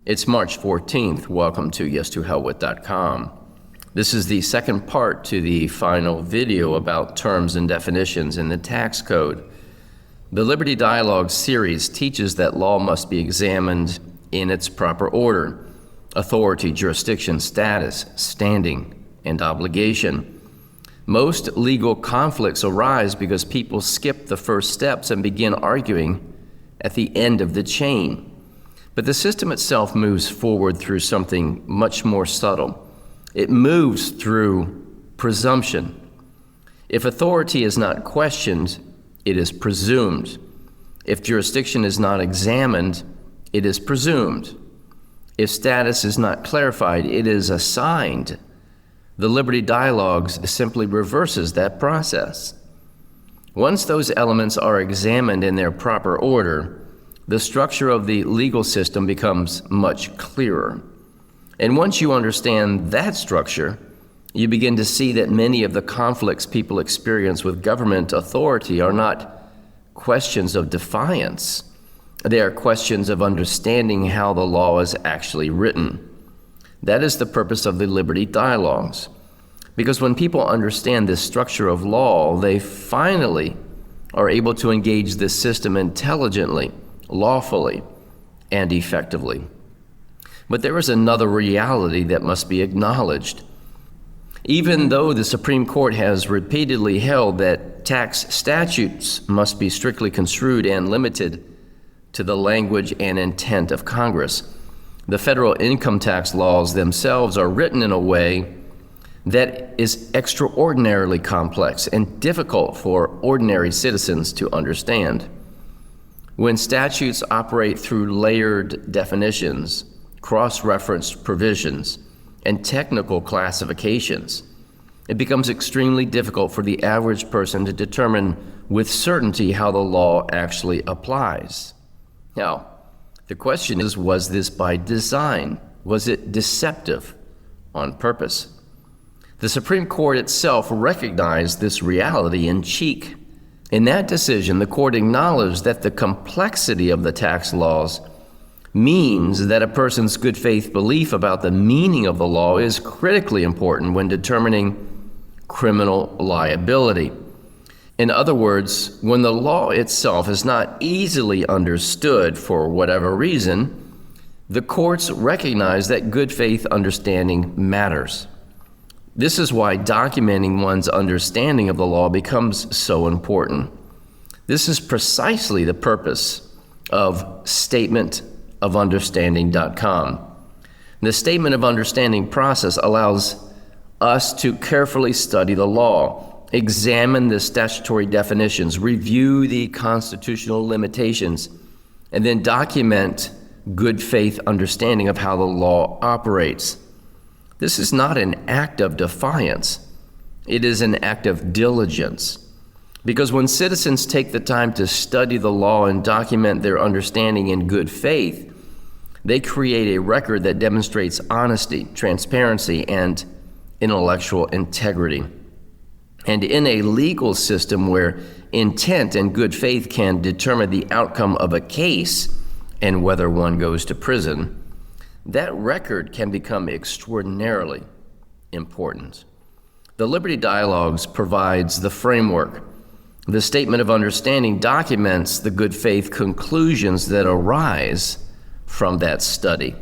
It's March 14th. Welcome to YesToHellWith.com. This is the second part to the final video about terms and definitions in the tax code. The Liberty Dialogue series teaches that law must be examined in its proper order: authority, jurisdiction, status, standing, and obligation. Most legal conflicts arise because people skip the first steps and begin arguing at the end of the chain. But the system itself moves forward through something much more subtle. It moves through presumption. If authority is not questioned, it is presumed. If jurisdiction is not examined, it is presumed. If status is not clarified, it is assigned. The Liberty Dialogues simply reverses that process. Once those elements are examined in their proper order, the structure of the legal system becomes much clearer. And once you understand that structure, you begin to see that many of the conflicts people experience with government authority are not questions of defiance. They are questions of understanding how the law is actually written. That is the purpose of the Liberty Dialogues. Because when people understand this structure of law, they finally are able to engage this system intelligently, lawfully, and effectively. But there is another reality that must be acknowledged. Even though the Supreme Court has repeatedly held that tax statutes must be strictly construed and limited to the language and intent of Congress, the federal income tax laws themselves are written in a way that is extraordinarily complex and difficult for ordinary citizens to understand. When statutes operate through layered definitions, cross-referenced provisions, and technical classifications, it becomes extremely difficult for the average person to determine with certainty how the law actually applies. Now, the question is, was this by design? Was it deceptive on purpose? The Supreme Court itself recognized this reality in Cheek. In that decision, the court acknowledged that the complexity of the tax laws means that a person's good faith belief about the meaning of the law is critically important when determining criminal liability. In other words, when the law itself is not easily understood for whatever reason, the courts recognize that good faith understanding matters. This is why documenting one's understanding of the law becomes so important. This is precisely the purpose of statementofunderstanding.com. The statement of understanding process allows us to carefully study the law, examine the statutory definitions, review the constitutional limitations, and then document good faith understanding of how the law operates. This is not an act of defiance. It is an act of diligence. Because when citizens take the time to study the law and document their understanding in good faith, they create a record that demonstrates honesty, transparency, and intellectual integrity. And in a legal system where intent and good faith can determine the outcome of a case and whether one goes to prison, that record can become extraordinarily important. The Liberty Dialogues provides the framework. The statement of understanding documents the good faith conclusions that arise from that study.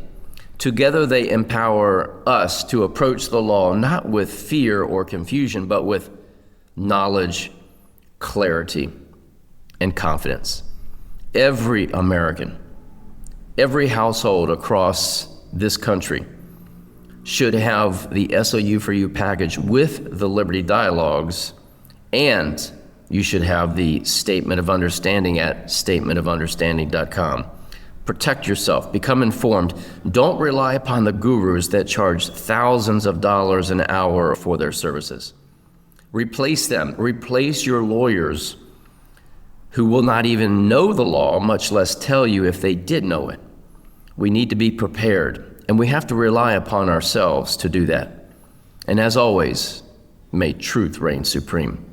Together they empower us to approach the law not with fear or confusion, but with knowledge, clarity, and confidence. Every American, every household across this country should have the SOU for You package with the Liberty Dialogues, and you should have the Statement of Understanding at statementofunderstanding.com. Protect yourself, become informed. Don't rely upon the gurus that charge thousands of dollars an hour for their services. Replace them. Replace your lawyers who will not even know the law, much less tell you if they did know it. We need to be prepared, and we have to rely upon ourselves to do that. And as always, may truth reign supreme.